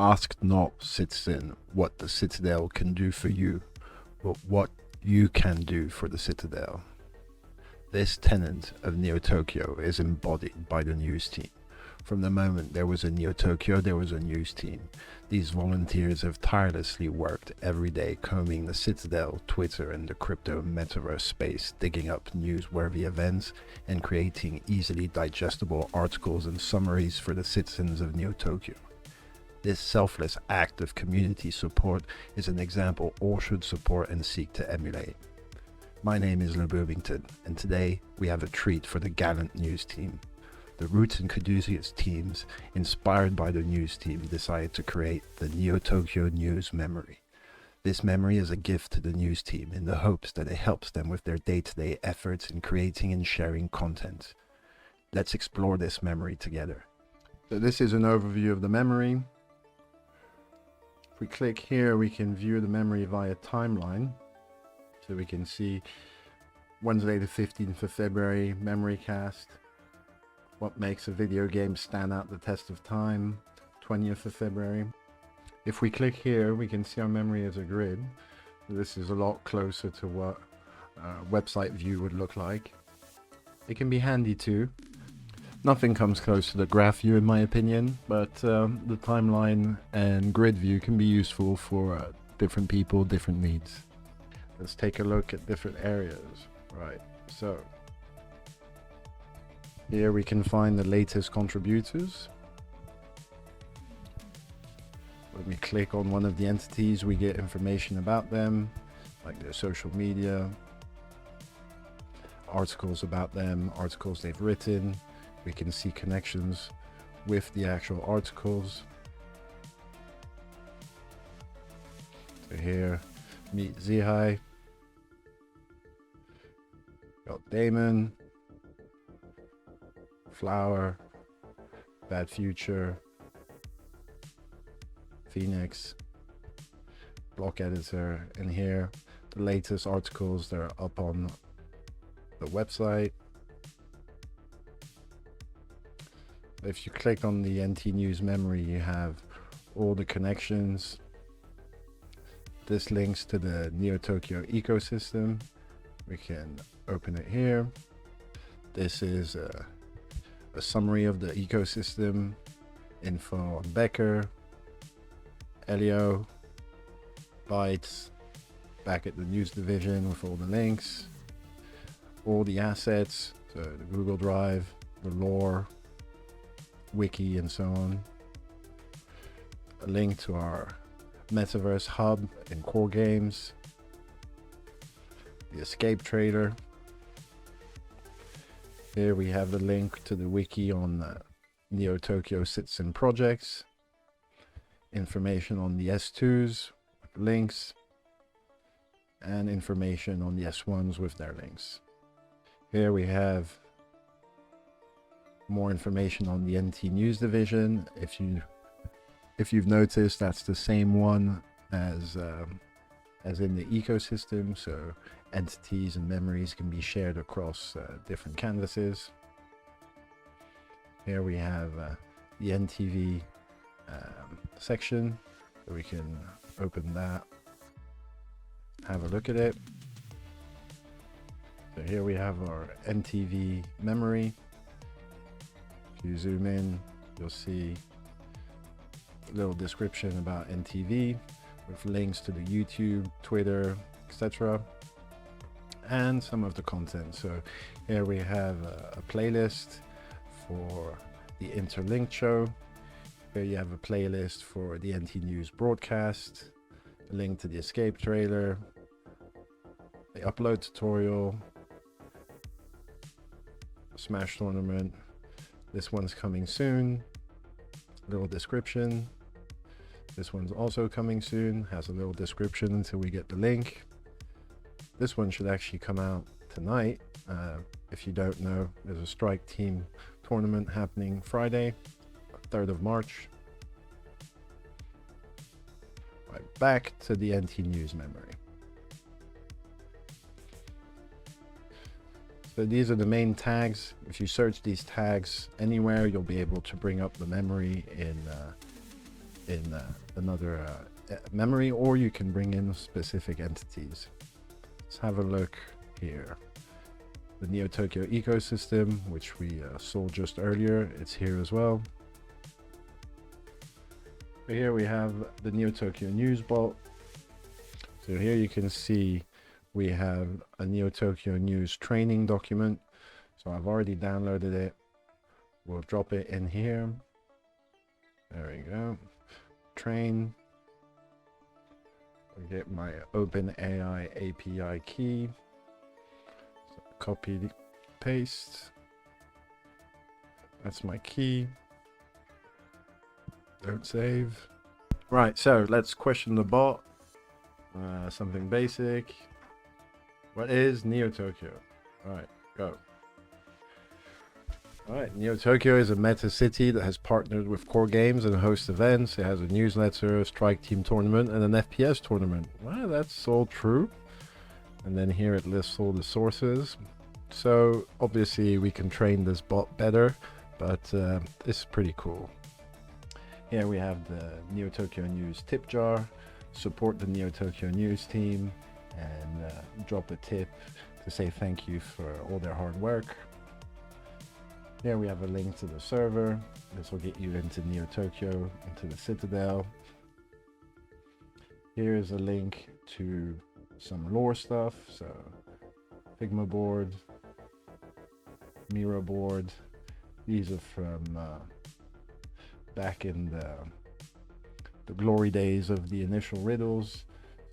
Ask not, citizen, what the citadel can do for you, but what you can do for the citadel. This tenet of Neo Tokyo is embodied by the news team. From the moment there was a Neo Tokyo, there was a news team. These volunteers have tirelessly worked every day combing the Citadel, Twitter and the crypto metaverse space, digging up newsworthy events and creating easily digestible articles and summaries for the citizens of Neo Tokyo. This selfless act of community support is an example all should support and seek to emulate. My name is Le Bovington, and today we have a treat for the gallant news team. The Rootz and Caduceus teams, inspired by the news team, decided to create the Neo Tokyo News Memory. This memory is a gift to the news team in the hopes that it helps them with their day-to-day efforts in creating and sharing content. Let's explore this memory together. So this is an overview of the memory. If we click here, we can view the memory via timeline. So we can see Wednesday the 15th of February, memory cast. What makes a video game stand out the test of time, 20th of February. If we click here, we can see our memory as a grid. This is a lot closer to what a website view would look like. It can be handy too. Nothing comes close to the graph view in my opinion, but the timeline and grid view can be useful for different people, different needs. Let's take a look at different areas. Right, so here we can find the latest contributors. When we click on one of the entities, we get information about them, like their social media, articles about them, articles they've written. We can see connections with the actual articles. So here, meet Zihai, got Damon, Flower, Bad Future, Phoenix, Block Editor, and here the latest articles that are up on the website. If you click on the NT News Memory, you have all the connections. This links to the Neo Tokyo ecosystem. We can open it here. This is a summary of the ecosystem, info on Becker, Elio, Bytes, back at the news division with all the links, all the assets, so the Google Drive, the lore, wiki and so on. A link to our metaverse hub and core games, the escape trader. Here we have the link to the wiki on Neo Tokyo Citizen projects, information on the S2s, links, and information on the S1s with their links. Here we have more information on the NT News division. If you've noticed, that's the same one as in the ecosystem, so entities and memories can be shared across different canvases. Here we have the NTV section, so we can open that, have a look at it. So here we have our NTV memory. If you zoom in, you'll see a little description about NTV with links to the YouTube, Twitter, etc. and some of the content. So here we have a playlist for the Interlinked show. Here you have a playlist for the NT News broadcast, a link to the escape trailer, the upload tutorial, Smash tournament. This one's coming soon. Little description. This one's also coming soon. Has a little description until we get the link. This one should actually come out tonight. If you don't know, there's a Strike Team tournament happening Friday, 3rd of March. Right, back to the NT News memory. So these are the main tags. If you search these tags anywhere, you'll be able to bring up the memory in another memory, or you can bring in specific entities. Let's have a look here. The Neo Tokyo ecosystem, which we saw just earlier, it's here as well. So here we have the Neo Tokyo News bot. So here you can see we have a Neo Tokyo News training document. So I've already downloaded it. We'll drop it in here. There we go. Train. I get my OpenAI API key. So copy, paste. That's my key. Don't save. Right, so let's question the bot. Something basic. What is Neo Tokyo? Alright, go. Alright, Neo Tokyo is a meta city that has partnered with core games and hosts events. It has a newsletter, a strike team tournament, and an FPS tournament. Well, that's all true. And then here it lists all the sources. So obviously we can train this bot better, but this is pretty cool. Here we have the Neo Tokyo News tip jar. Support the Neo Tokyo News team and drop a tip to say thank you for all their hard work. Here we have a link to the server. This will get you into Neo Tokyo, into the Citadel. Here is a link to some lore stuff. So Figma board, Mira board. These are from back in the glory days of the initial riddles.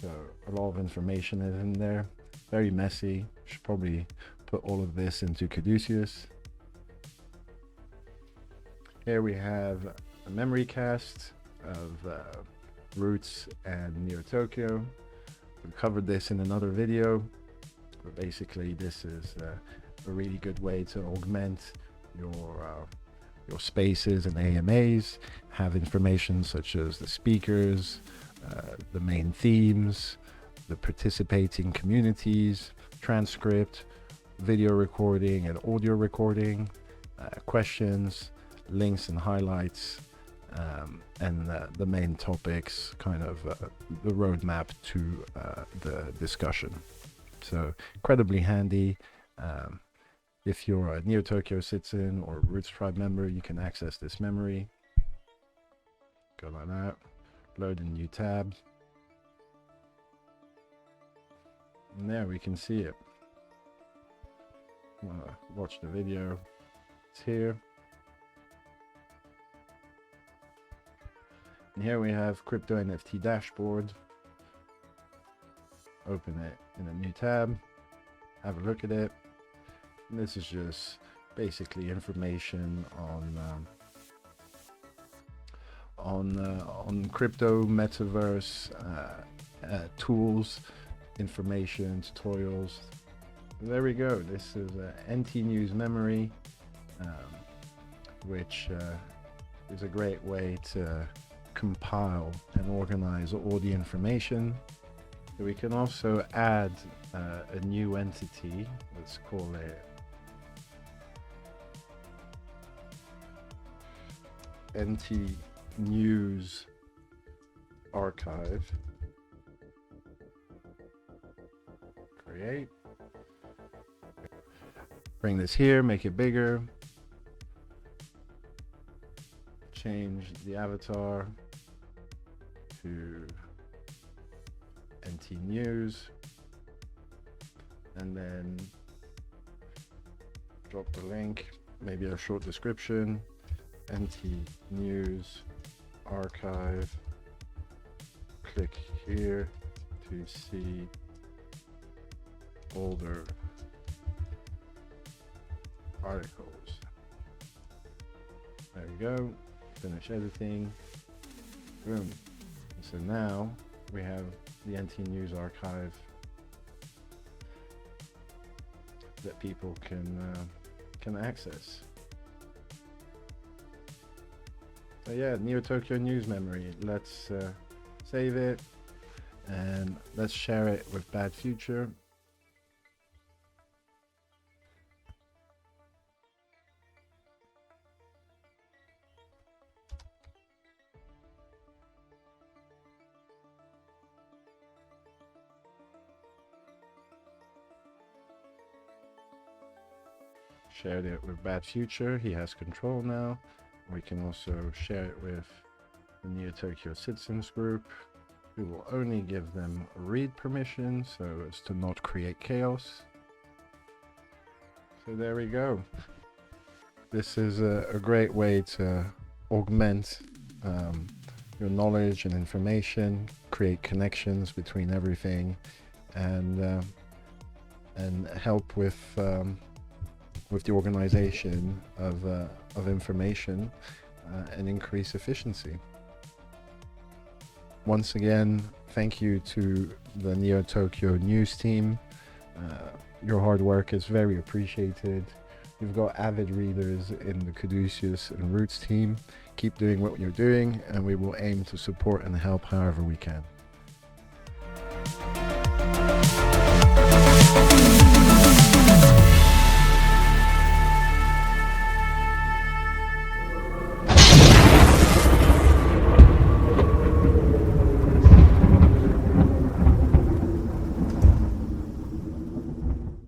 So a lot of information is in there. Very messy. Should probably put all of this into Caduceus. Here we have a memory cast of Rootz and Neo Tokyo. We covered this in another video, but basically this is a really good way to augment your spaces and AMAs, have information such as the speakers, the main themes, the participating communities, transcript, video recording and audio recording, questions, links and highlights, and the main topics, kind of the roadmap to the discussion. So incredibly handy. If you're a Neo Tokyo citizen or Rootz Tribe member, you can access this memory. Go like that. Load a new tab. And there we can see it. Watch the video. It's here. And here we have Crypto NFT Dashboard. Open it in a new tab. Have a look at it. And this is just basically information on crypto, metaverse, tools, information, tutorials. There we go. This is NT News memory, which is a great way to compile and organize all the information. So we can also add a new entity. Let's call it NT News Archive. Create. Bring this here, make it bigger. Change the avatar to NT News. And then drop the link, maybe a short description. NT News Archive. Click here to see older articles. There we go. Finish editing. Boom. So now we have the NT News Archive that people can access. So yeah, Neo Tokyo News memory. Let's save it and let's share it with Bad Future. shared it with Bad Future. He has control now. We can also share it with the Neo Tokyo citizens group. We will only give them read permission so as to not create chaos. So there we go. This is a great way to augment your knowledge and information, create connections between everything, and help with the organization of information and increase efficiency. Once again, thank you to the Neo Tokyo news team. Your hard work is very appreciated. You've got avid readers in the Caduceus and Rootz team. Keep doing what you're doing, and we will aim to support and help however we can.